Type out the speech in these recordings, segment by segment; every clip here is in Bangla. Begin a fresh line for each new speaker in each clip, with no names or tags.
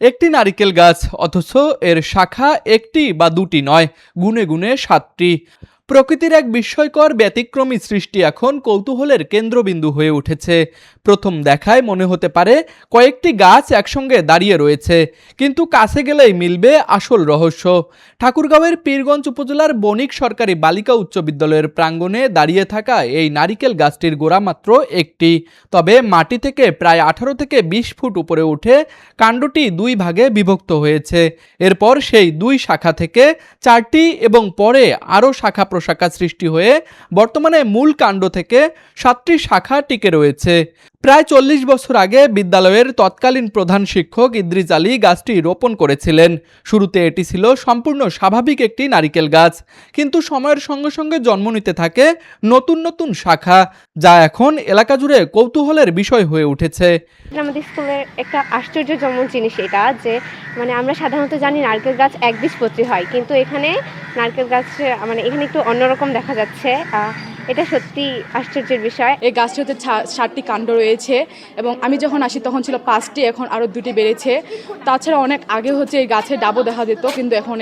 একটি নারিকেল গাছ, অথচ এর শাখা একটি বা দুটি নয়, গুনে গুনে 7টি। প্রকৃতির এক বিস্ময়কর ব্যতিক্রমী সৃষ্টি এখন কৌতূহলের কেন্দ্রবিন্দু হয়ে উঠেছে। প্রথম দেখায় মনে হতে পারে কয়েকটি গাছ একসঙ্গে দাঁড়িয়ে রয়েছে, কিন্তু কাছে গেলেই মিলবে আসল রহস্য। ঠাকুরগাঁওয়ের পীরগঞ্জ উপজেলার বণিক সরকারি বালিকা উচ্চ বিদ্যালয়ের প্রাঙ্গণে দাঁড়িয়ে থাকা এই নারিকেল গাছটির গোড়া মাত্র একটি, তবে মাটি থেকে প্রায় 18 থেকে 20 ফুট উপরে উঠে কাণ্ডটি দুই ভাগে বিভক্ত হয়েছে। এরপর সেই দুই শাখা থেকে 4টি এবং পরে আরও শাখা প্রশাখা সৃষ্টি হয়ে বর্তমানে মূল কাণ্ড থেকে 7টি শাখা টিকে রয়েছে। প্রায় 40 বছর আগে বিদ্যালয়ের তৎকালীন প্রধান শিক্ষক ইদ্রিস আলী গাছটি রোপণ করেছিলেন। শুরুতে এটি ছিল সম্পূর্ণ স্বাভাবিক একটি নারিকেল গাছ, কিন্তু সময়ের সঙ্গে সঙ্গে জন্ম নিতে থাকে নতুন নতুন শাখা, যা এখন এলাকা জুড়ে কৌতূহলের বিষয় হয়ে উঠেছে।
আমাদের স্কুলের একটা আশ্চর্যজনক জিনিস এটা যে আমরা সাধারণত জানি নারকেল গাছ একবীজপত্রী হয়, কিন্তু এখানে নারকেল গাছ এখানে একটু অন্যরকম দেখা যাচ্ছে। এটা সত্যি আশ্চর্যের বিষয়।
এই গাছটি হচ্ছে 7টি কাণ্ড রয়েছে এবং আমি যখন আসি তখন ছিল 5টি, এখন আরও 2টি বেড়েছে। তাছাড়া অনেক আগে হচ্ছে এই গাছে ডাবও দেখা যেত, কিন্তু এখন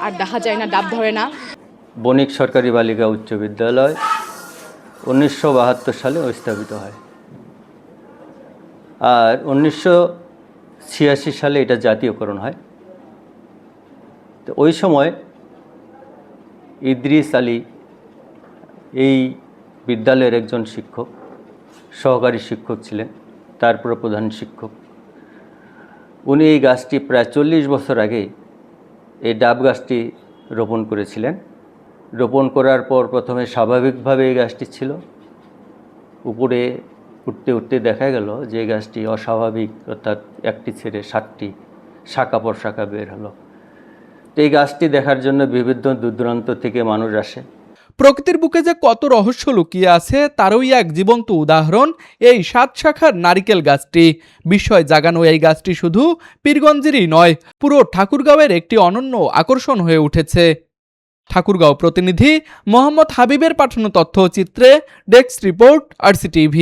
আর দেখা যায় না, ডাব ধরে না।
বণিক সরকারি বালিকা উচ্চ বিদ্যালয় 1972 সালে স্থাপিত হয়, আর 1986 সালে এটা জাতীয়করণ হয়। তো ওই সময় ইদ্রিস আলী এই বিদ্যালয়ের একজন শিক্ষক, সহকারী শিক্ষক ছিলেন, তারপর প্রধান শিক্ষক। উনি এই গাছটি প্রায় 40 বছর আগে এই ডাব গাছটি রোপণ করেছিলেন। রোপণ করার পর প্রথমে স্বাভাবিকভাবে এই গাছটি ছিল, উপরে উঠতে উঠতে দেখা গেল যে গাছটি অস্বাভাবিক, অর্থাৎ একটি ছেড়ে 7টি শাখা প্রশাখা বের হলো। তো এই গাছটি দেখার জন্য বিভিন্ন দূরদূরান্ত থেকে মানুষ আসে।
প্রকৃতির বুকে যে কত রহস্য লুকিয়ে আছে তারই এক জীবন্ত উদাহরণ এই 7 শাখার নারিকেল গাছটি। বিস্ময় জাগানো এই গাছটি শুধু পীরগঞ্জেরই নয়, পুরো ঠাকুরগাঁওয়ের একটি অনন্য আকর্ষণ হয়ে উঠেছে। ঠাকুরগাঁও প্রতিনিধি মোহাম্মদ হাবিবের পাঠানো তথ্যচিত্রে ডেস্ক রিপোর্ট, RCTV।